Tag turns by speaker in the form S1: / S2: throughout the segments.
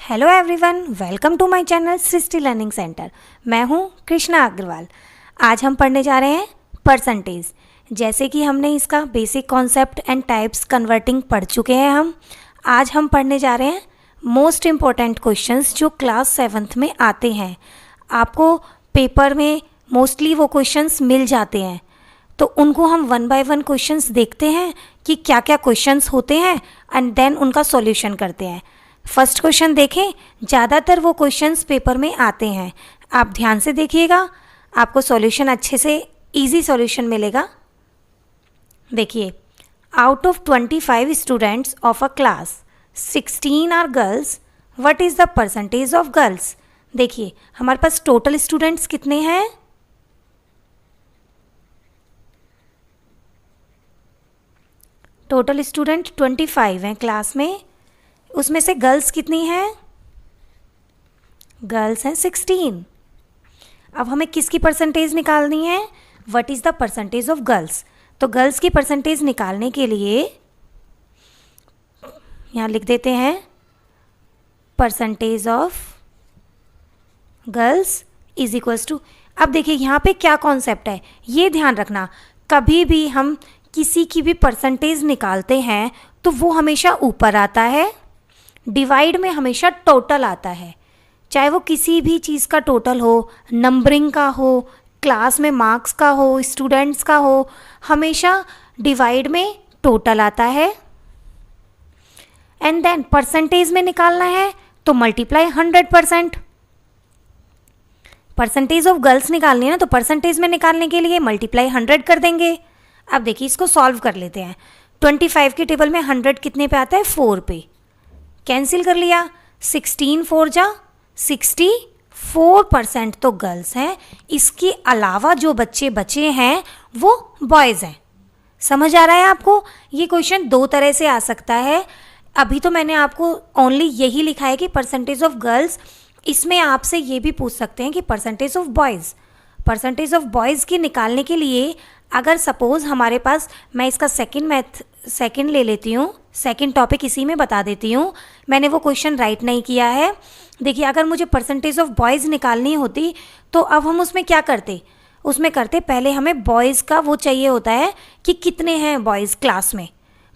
S1: Hello everyone, welcome to my channel Srishti learning centre. मैं हूं कृष्णा अग्रवाल। आज हम पढ़ने जा रहे हैं परसेंटेज। जैसे कि हमने इसका basic concept and types converting पढ़ चुके हैं। आज हम पढ़ने जा रहे हैं मोस्ट इम्पॉर्टेंट क्वेश्चंस जो क्लास 7th में आते हैं। आपको पेपर में मोस्टली वो क्वेश्चंस मिल जाते हैं, तो उनको हम वन बाय वन क्वेश्चंस देखते हैं कि क्या क्या क्वेश्चंस होते हैं एंड देन उनका सॉल्यूशन करते हैं। फर्स्ट क्वेश्चन देखें। ज़्यादातर वो क्वेश्चंस पेपर में आते हैं, आप ध्यान से देखिएगा, आपको सॉल्यूशन अच्छे से इजी सॉल्यूशन मिलेगा। देखिए, out of 25 students of a class 16 are girls, what is the percentage of girls. देखिए हमारे पास टोटल स्टूडेंट्स कितने हैं, टोटल स्टूडेंट 25 हैं क्लास में। उसमें से गर्ल्स कितनी हैं, गर्ल्स हैं 16। अब हमें किसकी परसेंटेज निकालनी है, what is the percentage of girls. तो गर्ल्स की परसेंटेज निकालने के लिए यहाँ लिख देते हैं percentage of girls is equals to. अब देखिए यहाँ पे क्या कॉन्सेप्ट है, ये ध्यान रखना, कभी भी हम किसी की भी परसेंटेज निकालते हैं तो वो हमेशा ऊपर आता है, डिवाइड में हमेशा टोटल आता है। चाहे वो किसी भी चीज़ का टोटल हो, नंबरिंग का हो, क्लास में मार्क्स का हो, स्टूडेंट्स का हो, हमेशा डिवाइड में टोटल आता है। एंड देन परसेंटेज में निकालना है तो मल्टीप्लाई 100%। परसेंटेज ऑफ गर्ल्स निकालनी है ना, तो परसेंटेज में निकालने के लिए मल्टीप्लाई 100 कर देंगे। अब देखिए इसको सॉल्व कर लेते हैं। 25 के टेबल में 100 कितने पे आता है, 4 पे। कैंसिल कर लिया, 16 4 जा 64% तो गर्ल्स हैं। इसके अलावा जो बच्चे बचे हैं वो बॉयज़ हैं। समझ आ रहा है आपको। ये क्वेश्चन दो तरह से आ सकता है। अभी तो मैंने आपको ओनली यही लिखा है कि परसेंटेज ऑफ गर्ल्स, इसमें आपसे ये भी पूछ सकते हैं कि percentage of boys. Percentage of boys की निकालने के लिए अगर सपोज़ हमारे पास, मैं इसका सेकंड ले लेती हूँ, सेकंड टॉपिक इसी में बता देती हूँ। मैंने वो क्वेश्चन राइट नहीं किया है। देखिए अगर मुझे परसेंटेज ऑफ बॉयज़ निकालनी होती तो अब हम उसमें क्या करते, उसमें करते पहले हमें बॉयज़ का वो चाहिए होता है कि कितने हैं बॉयज़ क्लास में।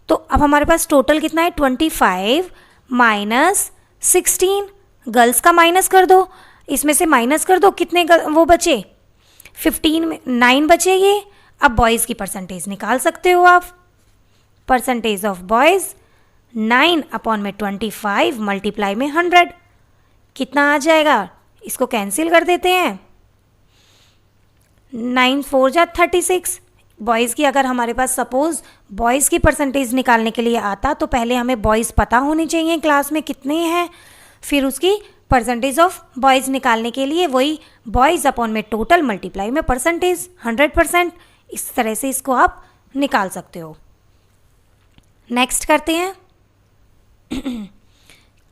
S1: तो अब हमारे पास टोटल कितना है, 25 माइनस 16। गर्ल्स का माइनस कर दो, इसमें से माइनस कर दो, कितने वो बचे, 15 में 9 बचे ये। अब बॉयज़ की परसेंटेज निकाल सकते हो आप। परसेंटेज ऑफ बॉयज़ 9 अपॉन में 25 मल्टीप्लाई में 100, कितना आ जाएगा, इसको कैंसिल कर देते हैं। 9 4 जा 36। बॉयज़ की अगर हमारे पास सपोज़ बॉयज़ की परसेंटेज निकालने के लिए आता तो पहले हमें बॉयज़ पता होने चाहिए क्लास में कितने हैं, फिर उसकी परसेंटेज ऑफ बॉयज़ निकालने के लिए वही बॉयज़ अपॉन में टोटल मल्टीप्लाई में परसेंटेज 100%। इस तरह से इसको आप निकाल सकते हो। नेक्स्ट करते हैं,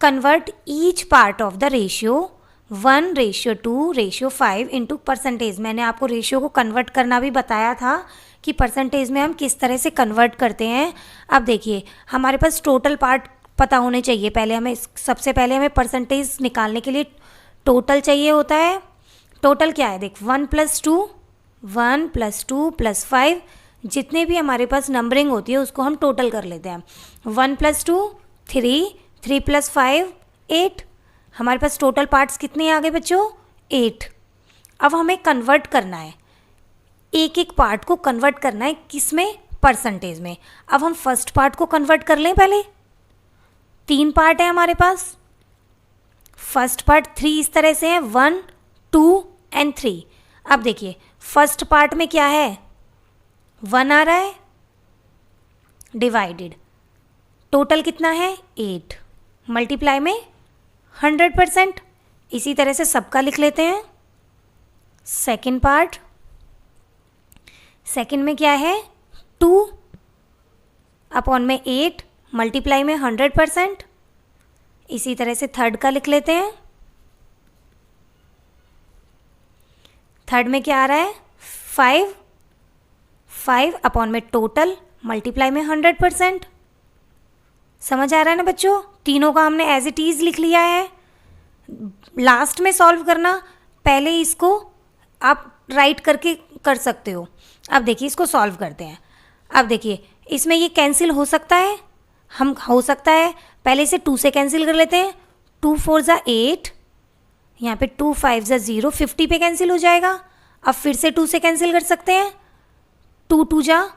S1: convert each part of the ratio 1:2:5 into percentage. मैंने आपको रेशियो को कन्वर्ट करना भी बताया था कि परसेंटेज में हम किस तरह से कन्वर्ट करते हैं। अब देखिए हमारे पास टोटल पार्ट पता होने चाहिए। पहले हमें सबसे पहले हमें परसेंटेज निकालने के लिए टोटल चाहिए होता है। टोटल क्या है, देख 1 + 2 + 5, जितने भी हमारे पास नंबरिंग होती है उसको हम टोटल कर लेते हैं। 1 + 2 3, 3 + 5 8। हमारे पास टोटल पार्ट्स कितने आ गए बच्चों, 8। अब हमें कन्वर्ट करना है, एक एक पार्ट को कन्वर्ट करना है, किस में, परसेंटेज में। अब हम फर्स्ट पार्ट को कन्वर्ट कर लें। पहले 3 पार्ट है हमारे पास। फर्स्ट पार्ट 3 इस तरह से है, 1 2 एंड 3। अब देखिए फर्स्ट पार्ट में क्या है, 1 आ रहा है, डिवाइडेड टोटल कितना है 8, मल्टीप्लाई में 100%। इसी तरह से सबका लिख लेते हैं। सेकंड पार्ट, सेकंड में क्या है, 2 अपॉन में 8 मल्टीप्लाई में 100%। इसी तरह से थर्ड का लिख लेते हैं। थर्ड में क्या आ रहा है, 5 अपॉन में टोटल मल्टीप्लाई में 100%। समझ आ रहा है ना बच्चों, तीनों का हमने एज इट इज़ लिख लिया है। लास्ट में सॉल्व करना, पहले इसको आप राइट करके कर सकते हो। अब देखिए इसको सॉल्व करते हैं। अब देखिए इसमें ये कैंसिल हो सकता है, हम हो सकता है पहले इसे 2 से कैंसिल कर लेते हैं। 2 4 ज़ा 8, यहाँ पे 2 5 ज़ा 0, 50 पे कैंसिल हो जाएगा। अब फिर से 2 से कैंसिल कर सकते हैं। 2 2 जा,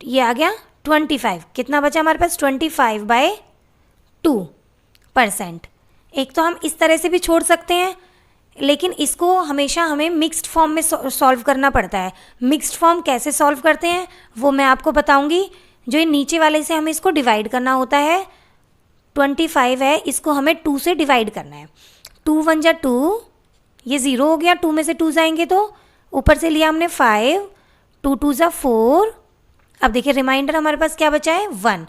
S1: ये आ गया 25। कितना बचा हमारे पास? 25/2%। एक तो हम इस तरह से भी छोड़ सकते हैं, लेकिन इसको हमेशा हमें मिक्स्ड फॉर्म में सॉल्व करना पड़ता है। मिक्स्ड फॉर्म कैसे सॉल्व करते हैं वो मैं आपको बताऊंगी। जो ये नीचे वाले से हमें इसको डिवाइड करना होता है, 25 है, इसको हमें 2 से डिवाइड करना है। 2 1 जा 2, ये 0 हो गया, 2 में से 2 जाएंगे तो ऊपर से लिया हमने 5, 2 2 जा 4। अब देखिए रिमाइंडर हमारे पास क्या बचा है? 1।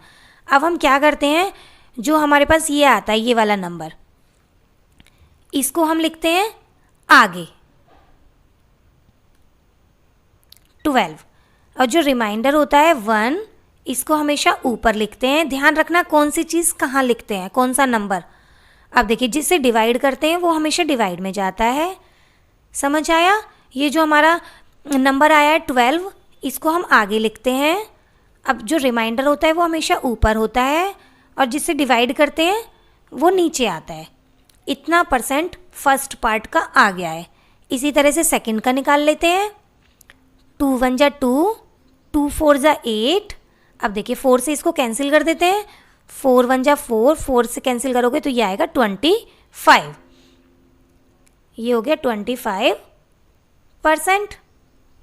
S1: अब हम क्या करते हैं, जो हमारे पास ये आता है ये वाला नंबर, इसको हम लिखते हैं आगे 12, और जो रिमाइंडर होता है 1, इसको हमेशा ऊपर लिखते हैं। ध्यान रखना कौन सी चीज़ कहाँ लिखते हैं, कौन सा नंबर। अब देखिए जिससे डिवाइड करते हैं वो हमेशा डिवाइड में जाता है। समझ आया? ये जो हमारा नंबर आया है 12, इसको हम आगे लिखते हैं। अब जो रिमाइंडर होता है वो हमेशा ऊपर होता है, और जिससे डिवाइड करते हैं वो नीचे आता है। इतना परसेंट फर्स्ट पार्ट का आ गया है। इसी तरह से सेकंड का निकाल लेते हैं। 2 1 जा 2, 2 4 जा 8। अब देखिए 4 से इसको कैंसिल कर देते हैं। 4 1 जा 4, 4 से कैंसिल करोगे तो ये आएगा 25। ये हो गया 25%।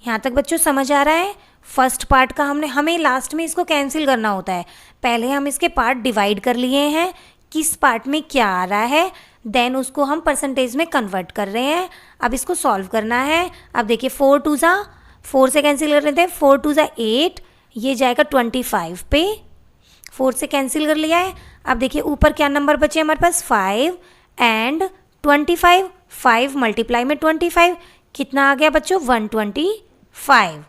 S1: यहाँ तक बच्चों समझ आ रहा है? फर्स्ट पार्ट का हमें लास्ट में इसको कैंसिल करना होता है। पहले हम इसके पार्ट डिवाइड कर लिए हैं, किस पार्ट में क्या आ रहा है, देन उसको हम परसेंटेज में कन्वर्ट कर रहे हैं। अब इसको सॉल्व करना है। अब देखिए 4 2 ज़ा, 4 से कैंसिल कर लेते हैं। 4 2 ज़ा 8, ये जाएगा 25 पे। 4 से कैंसिल कर लिया है। अब देखिए ऊपर क्या नंबर बचे हमारे पास? 5 एंड 25। 5 मल्टीप्लाई में 25 कितना आ गया बच्चों? 125।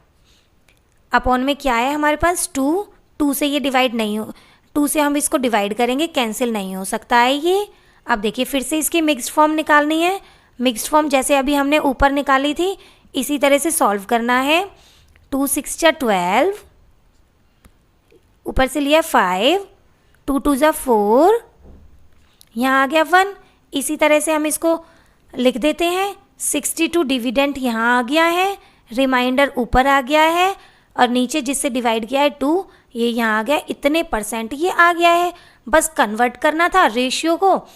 S1: अपॉन में क्या है हमारे पास? 2। 2 से ये डिवाइड नहीं हो, 2 से हम इसको डिवाइड करेंगे, कैंसिल नहीं हो सकता है ये। अब देखिए फिर से इसकी मिक्स्ड फॉर्म निकालनी है। मिक्स्ड फॉर्म जैसे अभी हमने ऊपर निकाली थी इसी तरह से सॉल्व करना है। 2 6 जा 12, ऊपर से लिया 5, 2 2 जा 4, यहाँ आ गया 1। इसी तरह से हम इसको लिख देते हैं। 62 डिविडेंट यहाँ आ गया है, रिमाइंडर ऊपर आ गया है, और नीचे जिससे डिवाइड किया है 2, ये यहाँ आ गया। इतने परसेंट ये आ गया है। बस कन्वर्ट करना था रेशियो को,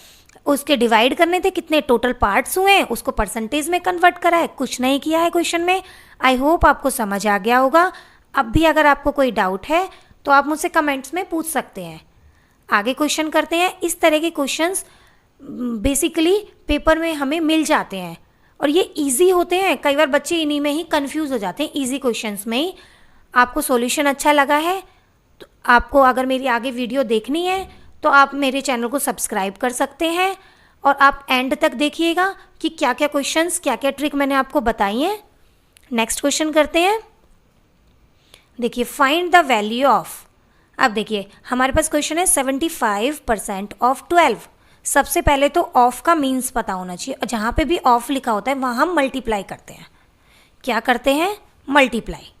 S1: उसके डिवाइड करने थे, कितने टोटल पार्ट्स हुए हैं उसको परसेंटेज में कन्वर्ट करा है, कुछ नहीं किया है क्वेश्चन में। आई होप आपको समझ आ गया होगा। अब भी अगर आपको कोई डाउट है तो आप मुझसे कमेंट्स में पूछ सकते हैं। आगे क्वेश्चन करते हैं। इस तरह के क्वेश्चंस बेसिकली पेपर में हमें मिल जाते हैं, और ये इजी होते हैं। कई बार बच्चे इन्हीं में ही कंफ्यूज हो जाते हैं, इजी क्वेश्चंस में ही। आपको सॉल्यूशन अच्छा लगा है तो आपको अगर मेरी आगे वीडियो देखनी है तो आप मेरे चैनल को सब्सक्राइब कर सकते हैं, और आप एंड तक देखिएगा कि क्या क्या क्वेश्चंस, क्या क्या ट्रिक मैंने आपको बताई हैं। नेक्स्ट क्वेश्चन करते हैं। देखिए फाइंड द वैल्यू ऑफ। अब देखिए हमारे पास क्वेश्चन है 75% ऑफ 12। सबसे पहले तो ऑफ का मीन्स पता होना चाहिए, और जहाँ पे भी ऑफ लिखा होता है वहाँ हम मल्टीप्लाई करते हैं। क्या करते हैं? मल्टीप्लाई।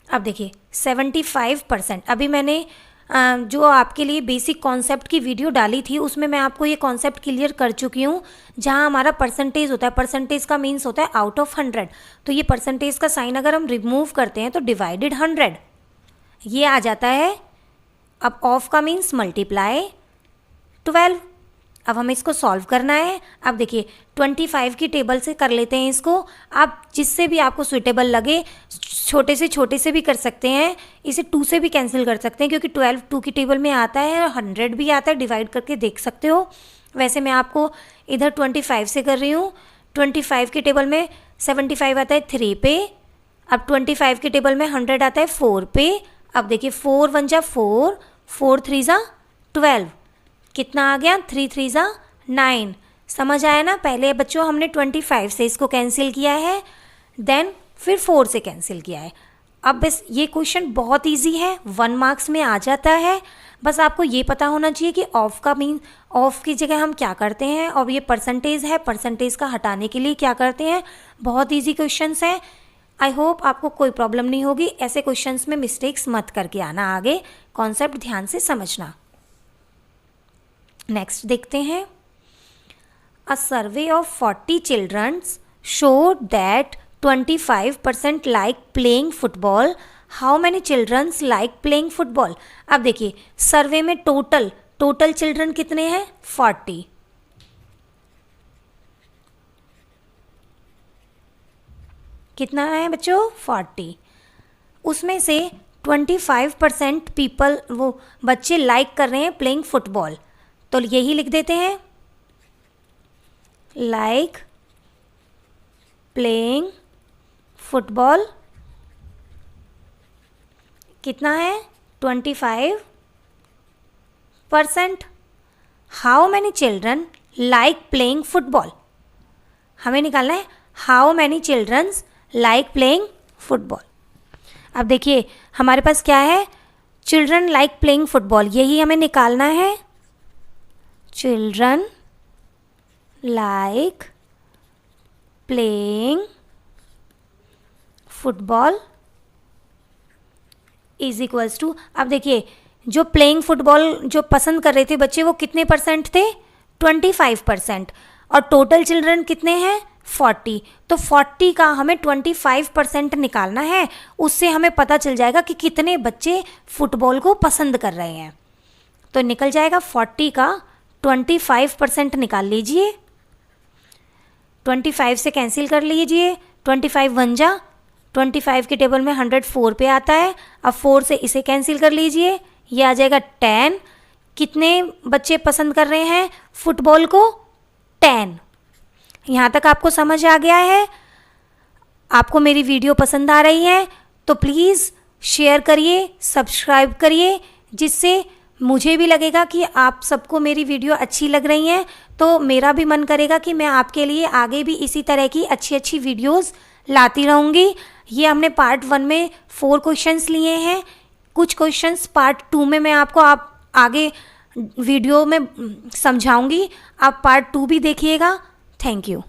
S1: अब देखिए 75%, अभी मैंने जो आपके लिए बेसिक कॉन्सेप्ट की वीडियो डाली थी उसमें मैं आपको ये कॉन्सेप्ट क्लियर कर चुकी हूँ। जहाँ हमारा परसेंटेज होता है, परसेंटेज का मीन्स होता है आउट ऑफ 100, तो ये परसेंटेज का साइन अगर हम रिमूव करते हैं तो डिवाइडेड 100 ये आ जाता है। अब ऑफ का मीन्स मल्टीप्लाई 12। अब हमें इसको सॉल्व करना है। अब देखिए 25 की टेबल से कर लेते हैं इसको। आप जिससे भी आपको सुइटेबल लगे, छोटे से भी कर सकते हैं, इसे 2 से भी कैंसिल कर सकते हैं, क्योंकि 12 2 की टेबल में आता है, 100 भी आता है, डिवाइड करके देख सकते हो। वैसे मैं आपको इधर 25 से कर रही हूँ। 25 की टेबल में 75 आता है 3 पे, अब 25 की टेबल में 100 आता है 4 पे। अब देखिए 4 1 जा 4, 4 3 जा 12, कितना आ गया? 3 3 जा 9। समझ आया ना? पहले बच्चों हमने 25 से इसको कैंसिल किया है, देन फिर 4 से कैंसिल किया है। अब बस ये क्वेश्चन बहुत इजी है, 1 मार्क्स में आ जाता है। बस आपको ये पता होना चाहिए कि ऑफ का मीन ऑफ की जगह हम क्या करते हैं, और ये परसेंटेज है, परसेंटेज का हटाने के लिए क्या करते हैं। बहुत इजी क्वेश्चंस हैं। आई होप आपको कोई प्रॉब्लम नहीं होगी। ऐसे क्वेश्चंस में मिस्टेक्स मत करके आना, आगे कॉन्सेप्ट ध्यान से समझना। नेक्स्ट देखते हैं। A survey of 40 childrens showed that 25% like playing football. How many children like playing football? अब देखिए सर्वे में टोटल चिल्ड्रन कितने हैं, 40। कितना है बच्चों, 40। उसमें से 25% पीपल, वो बच्चे लाइक कर रहे हैं प्लेइंग फुटबॉल, तो यही लिख देते हैं, लाइक प्लेइंग फुटबॉल। कितना है, 25%। How many children like playing football, हमें निकालना है how many childrens like playing football. अब देखिए हमारे पास क्या है, चिल्ड्रन लाइक प्लेइंग फुटबॉल, यही हमें निकालना है। Children like playing football is equals to, अब देखिए जो प्लेइंग फुटबॉल जो पसंद कर रहे थे बच्चे, वो कितने परसेंट थे, 25%। और टोटल चिल्ड्रन कितने हैं, 40। तो 40 का हमें 25% निकालना है। उससे हमें पता चल जाएगा कि कितने बच्चे फुटबॉल को पसंद कर रहे हैं। तो निकल जाएगा 40 का 25% निकाल लीजिए। 25 से कैंसिल कर लीजिए, 25 1 जा, 25 के टेबल में 104 पे आता है। अब 4 से इसे कैंसिल कर लीजिए, ये आ जाएगा 10। कितने बच्चे पसंद कर रहे हैं फुटबॉल को, 10। यहाँ तक आपको समझ आ गया है। आपको मेरी वीडियो पसंद आ रही है तो प्लीज़ शेयर करिए, सब्सक्राइब करिए, जिससे मुझे भी लगेगा कि आप सबको मेरी वीडियो अच्छी लग रही हैं। तो मेरा भी मन करेगा कि मैं आपके लिए आगे भी इसी तरह की अच्छी अच्छी वीडियोस लाती रहूँगी। ये हमने पार्ट 1 में 4 क्वेश्चंस लिए हैं। कुछ क्वेश्चंस पार्ट 2 में मैं आपको आगे वीडियो में समझाऊंगी। आप पार्ट 2 भी देखिएगा। Thank you.